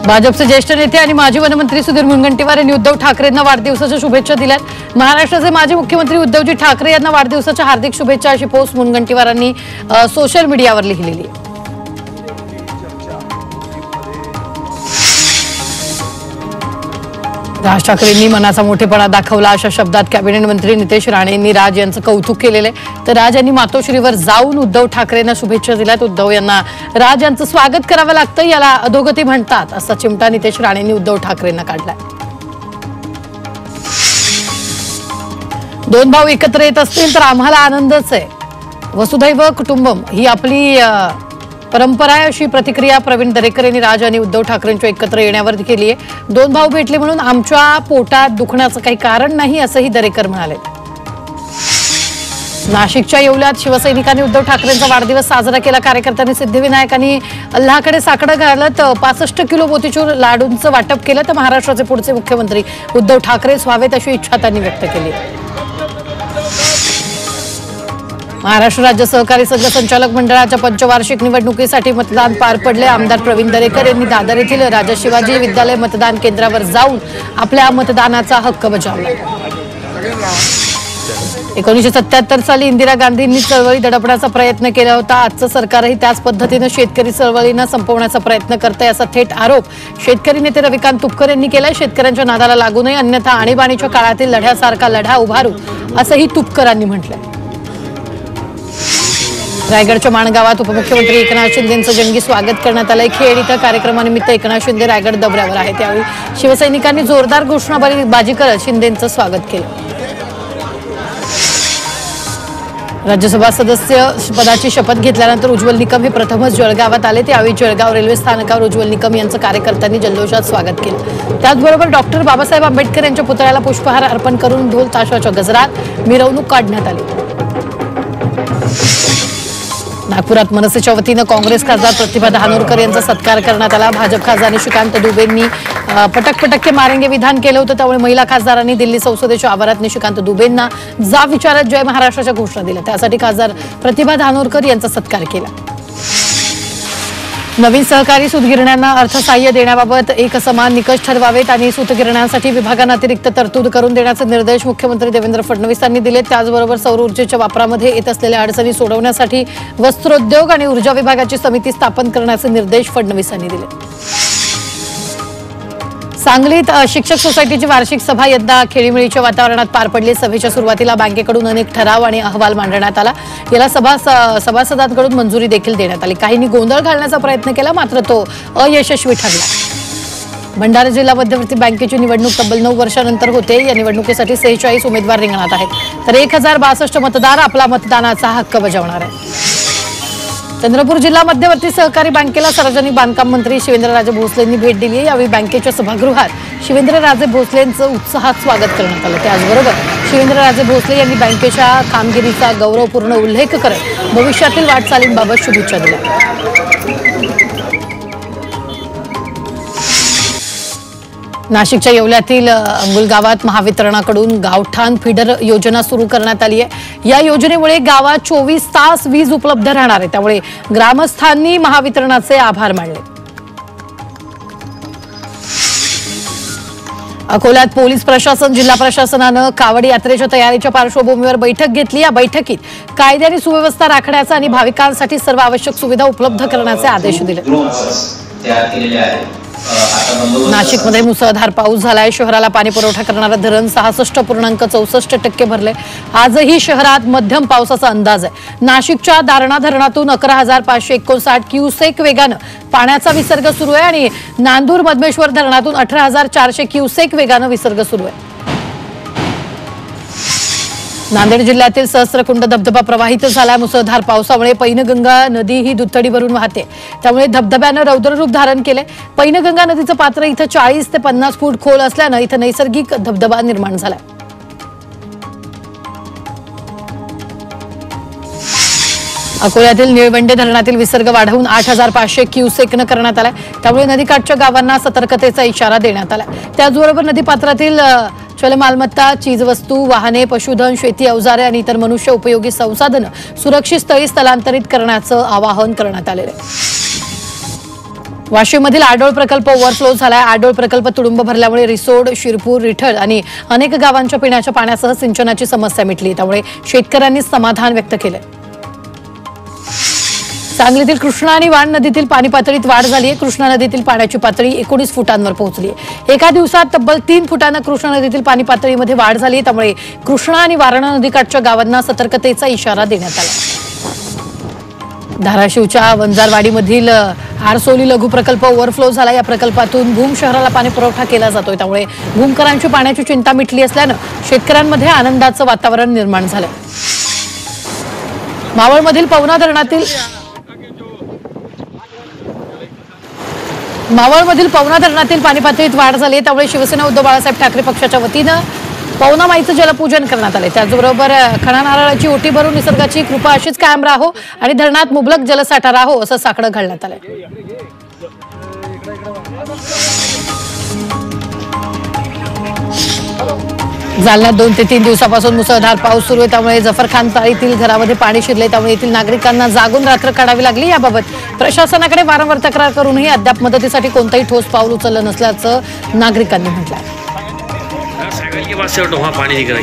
भाजपचे ज्येष्ठ नेते आणि माजी वनमंत्री सुधीर मुनगंटीवार यांनी उद्धव ठाकरेंना वाढदिवसाच्या शुभेच्छा दिल्यात। महाराष्ट्राचे माजी मुख्यमंत्री उद्धवजी ठाकरे यांना वाढदिवसाच्या हार्दिक शुभेच्छा अशी पोस्ट मुनगंटीवारांनी सोशल मीडियावर लिहिलेली आहे। राज ठाकरेंनी मनाचा मोठेपणा दाखवला अशा शब्दात कॅबिनेट मंत्री नितेश राणे यांनी राज यांचं कौतुक केलेलं आहे। तर राज यांनी मातोश्रीवर जाऊन उद्धव ठाकरेंना शुभेच्छा दिल्यात। उद्धव यांना राज यांचं स्वागत करावं लागतं, याला अधोगती म्हणतात असा चिमटा नितेश राणेंनी उद्धव ठाकरेंना काढलाय। दोन भाऊ एकत्र येत असतील तर आम्हाला आनंदच आहे। वसुधैव कुटुंबम ही आपली परंपरा आहे अशी प्रतिक्रिया प्रवीण दरेकर यांनी राज आणि उद्धव ठाकरेंच्या एकत्र येण्यावर केली आहे। दोन भाऊ भेटले म्हणून आमच्या पोटात दुखण्याचं काही कारण नाही असंही दरेकर म्हणाले। नाशिकच्या येवल्यात शिवसैनिकांनी उद्धव ठाकरेंचा वाढदिवस साजरा केला। कार्यकर्त्यांनी सिद्धिविनायकांनी अल्लाहकडे साकडं घालत 65 किलो मोतीचूर लाडूंचं वाटप केलं। तर महाराष्ट्राचे पुढचे मुख्यमंत्री उद्धव ठाकरेच व्हावेत अशी इच्छा त्यांनी व्यक्त केली। महाराष्ट्र राज्य सहकारी संघ संचालक मंडळाच्या पंचवार्षिक निवडणुकीसाठी मतदान पार पडले। आमदार प्रवीण दरेकर यांनी दादर येथील राजा शिवाजी विद्यालय मतदान केंद्रावर जाऊन आपल्या मतदानाचा हक्क बजावला। 1977 साली इंदिरा गांधींनी चळवळी दडपण्याचा प्रयत्न केला होता। आजचं सरकारही त्याच पद्धतीने शेतकरी चळवळींना संपवण्याचा प्रयत्न करते असा थेट आरोप शेतकरी नेते रविकांत तुपकर यांनी केलाय। शेतकऱ्यांच्या नादाला लागू नये अन्यथा आणीबाणीच्या काळातील लढ्यासारखा लढा उभारू असंही तुपकरांनी म्हटलंय। रायगडच्या माणगावात उपमुख्यमंत्री एकनाथ शिंदेंचं जंगी स्वागत करण्यात आलंय। खेड इथं कार्यक्रमानिमित्त एकनाथ शिंदे रायगड दौऱ्यावर आहेत। त्यावेळी शिवसैनिकांनी जोरदार घोषणाबाजी करत शिंदेंचं स्वागत केलं। राज्यसभा सदस्य पदाची शपथ घेतल्यानंतर उज्ज्वल निकम हे प्रथमच जळगावात आले। त्यावेळी जळगाव रेल्वे स्थानकावर उज्ज्वल निकम यांचं कार्यकर्त्यांनी जल्लोषात स्वागत केलं। त्याचबरोबर डॉक्टर बाबासाहेब आंबेडकर यांच्या पुतळ्याला पुष्पहार अर्पण करून ढोल ताशाच्या गजरात मिरवणूक काढण्यात आली। नागपुरात मनसेच्या वतीनं काँग्रेस खासदार प्रतिभा धानोरकर यांचा सत्कार करण्यात आला। भाजप खासदार निशिकांत दुबेंनी पटक पटक के मारेंगे विधान केलं होतं। त्यामुळे महिला खासदारांनी दिल्ली संसदेच्या आवारात निशिकांत दुबेंना जाब विचारत जय महाराष्ट्राच्या घोषणा दिल्या। त्यासाठी खासदार प्रतिभा धानोरकर यांचा सत्कार केला। नवीन सहकारी सूतगिरण्यांना अर्थसहाय्य देण्याबाबत एक समान निकष ठरवावेत आणि सूतगिरण्यांसाठी विभागांना अतिरिक्त तरतूद करून देण्याचे निर्देश मुख्यमंत्री देवेंद्र फडणवीस यांनी दिले। त्याचबरोबर सौर ऊर्जेच्या वापरामध्ये येत असलेल्या अडचणी सोडवण्यासाठी वस्त्रोद्योग आणि ऊर्जा विभागाची समिती स्थापन करण्याचे निर्देश फडणवीस यांनी दिले। सांगलीत शिक्षक सोसायटीची वार्षिक सभा यंदा खेळीमेळीच्या वातावरणात पार पडली। सभेच्या सुरुवातीला बँकेकडून अनेक ठराव आणि अहवाल मांडण्यात आला। याला सभासदांकडून मंजुरी देखील देण्यात आली। काहींनी गोंधळ घालण्याचा प्रयत्न केला मात्र तो अयशस्वी ठरला। भंडारा जिल्हा मध्यवर्ती बँकेची निवडणूक तब्बल 9 वर्षांनंतर होते। या निवडणुकीसाठी 46 उमेदवार रिंगणात आहेत तर 1062 मतदार आपला मतदानाचा हक्क बजावणार आहेत। चंद्रपूर जिल्हा मध्यवर्ती सहकारी बँकेला सार्वजनिक बांधकाम मंत्री शिवेंद्रराजे भोसलेंनी भेट दिली आहे। यावेळी बँकेच्या सभागृहात शिवेंद्रराजे भोसलेंचं उत्साहात स्वागत करण्यात आलं। त्याचबरोबर शिवेंद्रराजे भोसले यांनी बँकेच्या कामगिरीचा गौरवपूर्ण उल्लेख करत भविष्यातील वाटचालींबाबत शुभेच्छा दिल्या। नाशिकच्या येवल्यातील अंगुल गावात महावितरणाकडून गावठाण फीडर योजना सुरू करण्यात आली आहे। या योजनेमुळे गावात 24 तास वीज उपलब्ध राहणार आहे। त्यामुळे ग्रामस्थांनी महावितरणाचे आभार मानले। अकोल्यात पोलीस प्रशासन जिल्हा प्रशासनानं कावड यात्रेच्या तयारीच्या पार्श्वभूमीवर बैठक घेतली। या बैठकीत कायदे आणि सुव्यवस्था राखण्याचा आणि भाविकांसाठी सर्व आवश्यक सुविधा उपलब्ध करण्याचे आदेश दिले। नाशिकमध्ये मुसळधार पाऊस झालाय। शहराला पाणी पुरवठा करणारं धरण 66.64% भरले। आजही शहरात मध्यम पावसाचा अंदाज आहे। नाशिकच्या दारणा धरणातून 11,559 क्युसेक वेगानं पाण्याचा विसर्ग सुरू आहे आणि नांदूर मधमेश्वर धरणातून 18,400 क्युसेक वेगानं विसर्ग सुरू आहे। नांदेड जिल्ह्यातील सहस्त्रकुंड धबधबा प्रवाहित झाला। मुसळधार पावसामुळे पैनगंगा नदी ही दुथडी भरून वाहते। त्यामुळे धबधब्यानं रौद्ररूप धारण केले। पैनगंगा नदीचं पात्र इथं 40 ते 50 फूट खोल असल्यानं इथं नैसर्गिक धबधबा निर्माण झाला। अकोल्यातील निळवंडे धरणातील विसर्ग वाढवून 8,500 क्युसेकनं करण्यात आलाय। त्यामुळे नदीकाठच्या गावांना सतर्कतेचा इशारा देण्यात आला। त्याचबरोबर नदीपात्रातील चल मालमत्ता, चीजवस्तू, वाहने, पशुधन, शेती अवजारे आणि इतर मनुष्य उपयोगी संसाधनं सुरक्षित स्थळी स्थलांतरित करण्याचं आवाहन करण्यात आलेलं आहे. वाशिममधील आडोळ प्रकल्प ओव्हरफ्लो झालाय. आडोळ प्रकल्प तुडुंब भरल्यामुळे रिसोड, शिरपूर, रिठळ आणि अनेक गावांच्या पिण्याच्या पाण्यासह सिंचनाची समस्या मिटली. त्यामुळे शेतकऱ्यांनी समाधान व्यक्त केलंय. सांगलीतील कृष्णा आणि वाण नदीतील पाणी पातळीत वाढ झाली आहे. कृष्णा नदीतील पाण्याची पातळी 19 फुटांवर पोहोचली आहे. एका दिवसात तब्बल 3 फुटांना कृष्णा नदीतील पाणी पातळीमध्ये वाढ झाली आहे. त्यामुळे कृष्णा आणि वारणा नदीकाठच्या गावांना सतर्कतेचा इशारा देण्यात आला. धाराशिवच्या वंजारवाडीमधील आरसोली लघु प्रकल्प ओव्हरफ्लो झाला. या प्रकल्पातून भूम शहराला पाणी पुरवठा केला जातोय. त्यामुळे भूमकरांची पाण्याची चिंता मिटली असल्यानं शेतकऱ्यांमध्ये आनंदाचं वातावरण निर्माण झालं. मावळमधील पवना धरणातील पाणी पातळीत वाढ झाली आहे. त्यामुळे शिवसेना उद्धव बाळासाहेब ठाकरे पक्षाच्या वतीनं पवना माईचं जलपूजन करण्यात आले. त्याचबरोबर खणा नारळाची ओटी भरून निसर्गाची कृपा अशीच कायम राहो आणि धरणात मुबलक जलसाठा राहो असं साकडं घालण्यात आलंय. जालन्यात 2 ते 3 दिवसापासून मुसळधार पाऊस सुरू आहे. त्यामुळे जफरखान चाळीतील घरामध्ये पाणी शिरले. त्यामुळे येथील नागरिकांना जागून रात्र काढावी लागली. याबाबत प्रशासनाकडे वारंवार तक्रार करूनही अद्याप मदतीसाठी कोणताही ठोस पाऊल उचललं नसल्याचं नागरिकांनी म्हटलंय. के बाद से वहाँ पानी निकल